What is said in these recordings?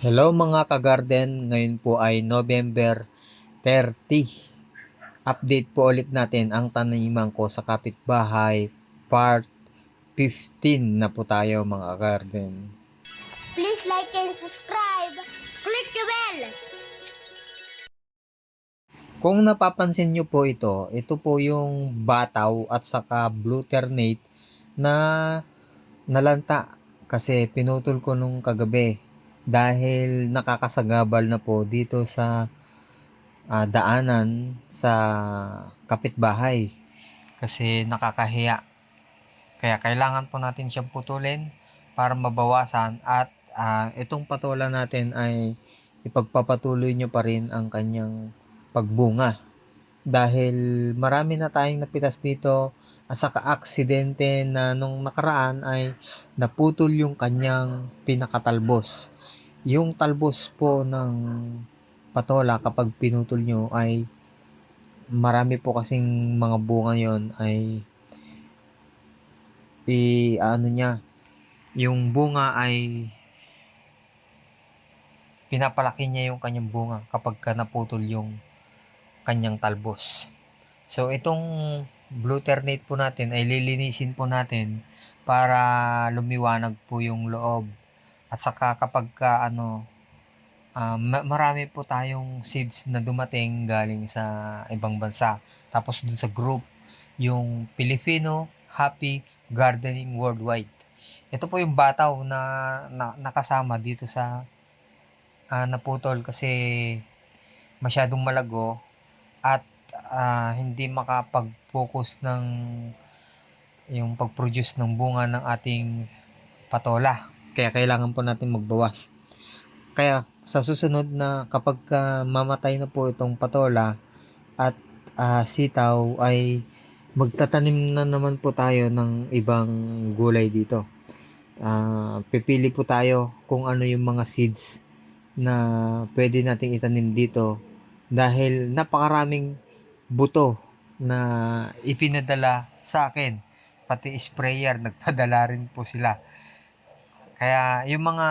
Hello mga ka-garden, ngayon po ay November 30. Update po ulit natin ang taniman ko sa kapitbahay, part 15 na po tayo mga ka-garden. Please like and subscribe. Click the bell. Kung napapansin nyo po ito po yung bataw at saka blue ternate na nalanta kasi pinutol ko nung kagabi dahil nakakasagabal na po dito sa daanan sa kapitbahay kasi nakakahiya. Kaya kailangan po natin siyang putulin para mabawasan at itong patola natin ay ipagpapatuloy nyo pa rin ang kanyang pagbunga. Dahil marami na tayong napitas dito at saka aksidente na nung nakaraan ay naputol yung kanyang pinakatalbos. Yung talbos po ng patola kapag pinutol nyo ay marami po kasing mga bunga yon ay ano niya, yung bunga ay pinapalaki niya yung kanyang bunga kapag ka naputol yung kanyang talbos. So itong blue ternate po natin ay lilinisin po natin para lumiwanag po yung loob. At saka kapag ka marami po tayong seeds na dumating galing sa ibang bansa. Tapos dun sa group, yung Filipino Happy Gardening Worldwide. Ito po yung bataw na nakasama dito sa naputol kasi masyadong malago at hindi makapag-focus ng yung pag-produce ng bunga ng ating patola. Kaya kailangan po natin magbawas. Kaya sa susunod na kapag mamatay na po itong patola at sitaw ay magtatanim na naman po tayo ng ibang gulay dito. Pipili po tayo kung ano yung mga seeds na pwede nating itanim dito dahil napakaraming buto na ipinadala sa akin, pati sprayer nagpadala rin po sila. Kaya yung mga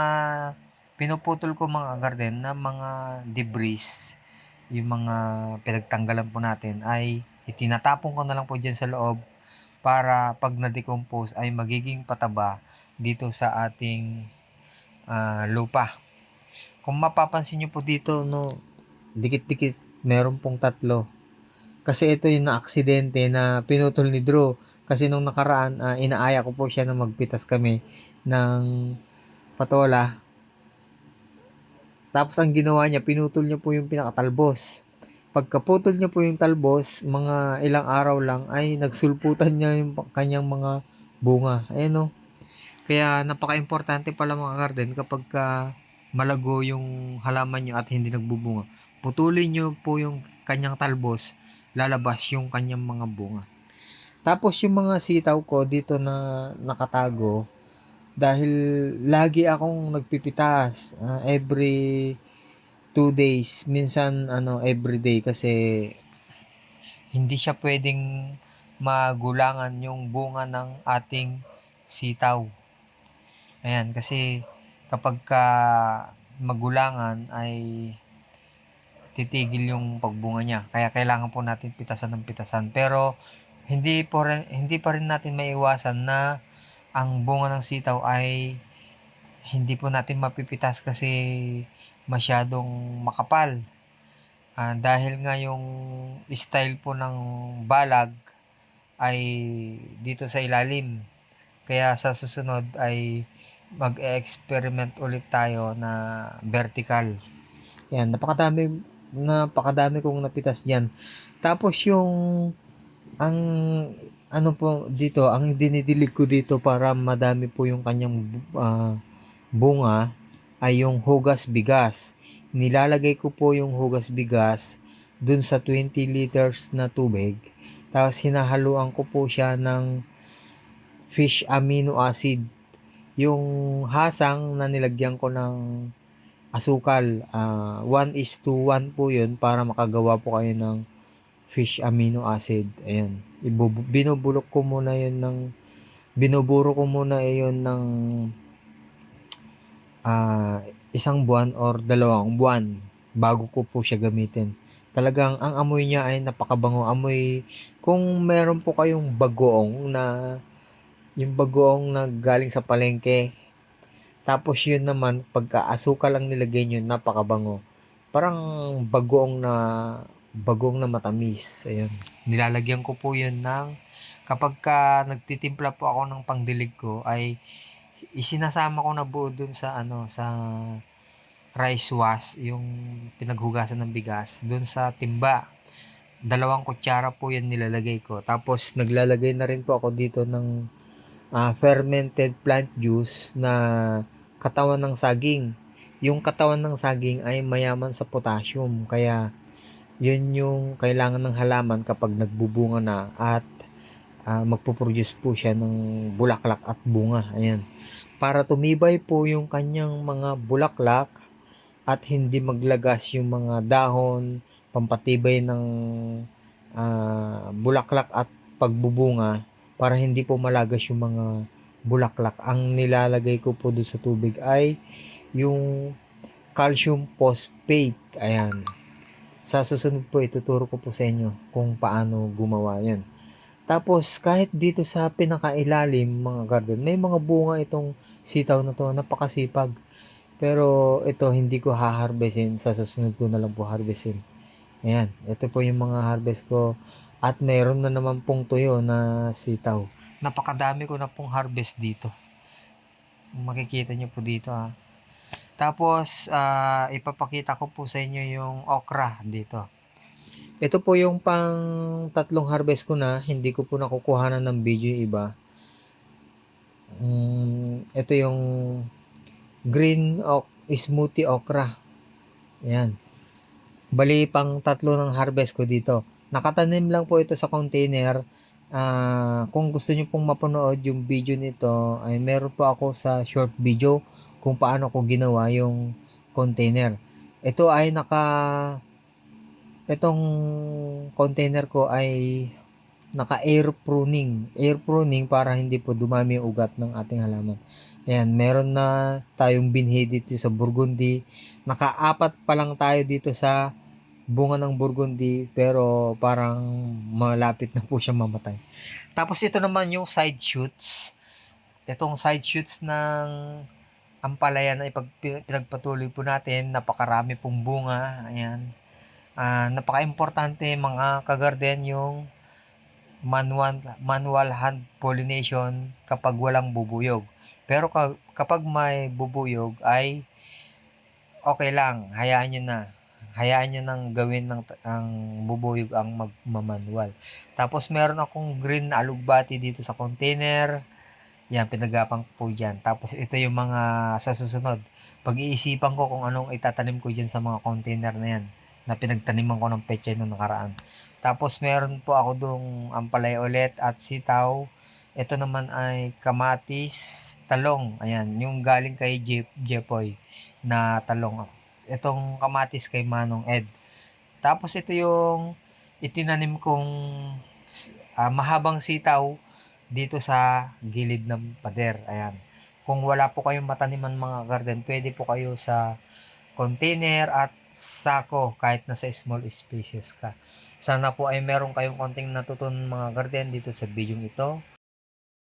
pinuputol ko mga garden na mga debris, yung mga pinagtanggalan po natin ay itinatapon ko na lang po dyan sa loob para pag na-decompose ay magiging pataba dito sa ating lupa. Kung mapapansin nyo po dito, no, dikit-dikit, meron pong tatlo. Kasi ito yung na-aksidente na pinutol ni Drew. Kasi nung nakaraan, inaaya ko po siya na magpitas kami ng patola. Tapos ang ginawa niya, pinutol niya po yung pinakatalbos. Pagkaputol niya po yung talbos, mga ilang araw lang ay nagsulputan niya yung kanyang mga bunga. Ayan o. Kaya napaka-importante pala mga garden kapag malago yung halaman nyo at hindi nagbubunga. Putulin nyo po yung kanyang talbos, lalabas yung kanyang mga bunga. Tapos yung mga sitaw ko dito na nakatago, dahil lagi akong nagpipitas every 2 days, minsan every day kasi hindi siya pwedeng magulangan yung bunga ng ating sitaw. Ayan, kasi kapag magulangan ay titigil yung pagbunga niya. Kaya kailangan po natin pitasan ng pitasan. Pero hindi pa rin natin maiwasan na ang bunga ng sitaw ay hindi po natin mapipitas kasi masyadong makapal. Dahil nga yung style po ng balag ay dito sa ilalim. Kaya sa susunod ay mag-experiment ulit tayo na vertical. Yan, napakadami kong napitas diyan. Tapos yung ang po dito, ang dinidilig ko dito para madami po yung kanyang bunga ay yung hugas bigas. Nilalagay ko po yung hugas bigas dun sa 20 liters na tubig. Tapos hinahaluan ko po siya ng fish amino acid. Yung hasang na nilagyan ko ng asukal, 1:1 po yun para makagawa po kayo ng fish amino acid. Ayan. Binubulok ko muna yun binuburo ko muna yun ng isang buwan or 2 buwan bago ko po siya gamitin. Talagang ang amoy niya ay napakabango. Amoy, kung meron po kayong bagoong na, yung bagoong na galing sa palengke, tapos yun naman, pagka asukal lang nilagay nyo, napakabango. Parang bagoong na matamis. Ayun. Nilalagyan ko po yun ng, kapag ka nagtitimpla po ako ng pangdilig ko, ay isinasama ko na buo dun sa sa rice wash, yung pinaghugasan ng bigas, dun sa timba. 2 kutsara po yan nilalagay ko. Tapos naglalagay na rin po ako dito ng fermented plant juice na katawan ng saging. Yung katawan ng saging ay mayaman sa potassium. Kaya yun yung kailangan ng halaman kapag nagbubunga na at magpo-produce po siya ng bulaklak at bunga. Ayan. Para tumibay po yung kanyang mga bulaklak at hindi maglagas yung mga dahon, pampatibay ng bulaklak at pagbubunga, para hindi po malagas yung mga bulaklak. Ang nilalagay ko po doon sa tubig ay yung calcium phosphate. Ayan. Sa susunod po, ituturo ko po sa inyo kung paano gumawa yan. Tapos, kahit dito sa pinakailalim, mga garden, may mga bunga itong sitaw na to, napakasipag. Pero ito, hindi ko ha-harvestin. Sa susunod ko na lang po harvestin. Ayan, ito po yung mga harvest ko. At meron na naman pong tuyo na sitaw. Napakadami ko na pong harvest dito. Makikita nyo po dito ha. Tapos, ipapakita ko po sa inyo yung okra dito. Ito po yung pang 3 harvest ko na. Hindi ko po nakukuhanan ng video yung iba. Ito yung smoothie okra. Ayan. Bali, pang 3 ng harvest ko dito. Nakatanim lang po ito sa container. Kung gusto nyo pong mapanood yung video nito, ay meron po ako sa short video kung paano ko ginawa yung container. Ito ay itong container ko ay naka air pruning para hindi po dumami yung ugat ng ating halaman. Ayan, meron na tayong binhi dito sa Burgundy. Naka-4 pa lang tayo dito sa bunga ng Burgundy, pero parang malapit na po siya mamatay. Tapos ito naman yung side shoots. Itong side shoots ng ampalaya na pinagpatuloy po natin, napakarami pong bunga. Ayan. Napaka-importante mga kagarden yung manual hand pollination kapag walang bubuyog. Pero kapag may bubuyog ay okay lang, hayaan nyo na. Hayaan nyo nang gawin ang bubuyog ang magmamanual. Tapos meron akong green na alugbati dito sa container. Yan, pinagapang po dyan. Tapos ito yung mga sa susunod. Pag-iisipan ko kung anong itatanim ko dyan sa mga container na yan, na pinagtaniman ko ng pechay nung nakaraan. Tapos meron po ako dong ampalaya ulit at sitaw. Ito naman ay kamatis, talong. Ayan, yung galing kay Jepoy na talong. Itong kamatis kay Manong Ed. Tapos ito yung itinanim kong mahabang sitaw dito sa gilid ng pader. Ayan. Kung wala po kayong mataniman mga garden, pwede po kayo sa container at sako kahit nasa small spaces ka. Sana po ay meron kayong konting natutunan mga garden dito sa video ito.